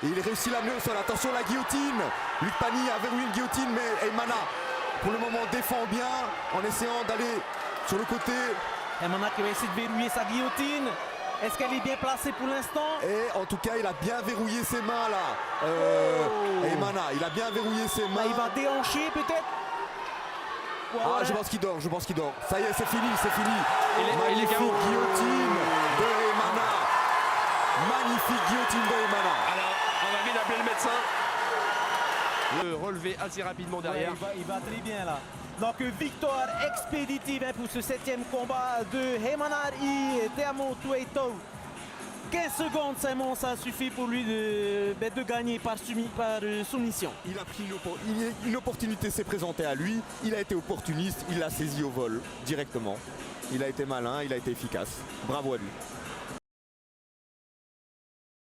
Et il réussit à l'amener au sol. Attention la guillotine. Luc Pagny a verrouillé une guillotine, mais Eymana pour le moment défend bien en essayant d'aller sur le côté. Eymana qui va essayer de verrouiller sa guillotine. Est-ce qu'elle est bien placée pour l'instant? Et en tout cas, il a bien verrouillé ses mains là. Eymana, il a bien verrouillé ses mains. Il va déhancher peut-être. Ah, je pense qu'il dort, je pense qu'il dort. Ça y est, c'est fini, c'est fini. Il est KO. Guillotine de Eymana. Magnifique guillotine de Eymana. Alors, on va vite appeler le médecin. Le relever assez rapidement derrière. Ouais, il va très bien là. Donc victoire expéditive pour ce 7e combat de Eymana et Teamo Tueito. 15 secondes seulement, ça suffit pour lui de gagner par soumission. Il a pris une opportunité s'est présentée à lui. Il a été opportuniste, il l'a saisi au vol directement. Il a été malin, il a été efficace. Bravo à lui.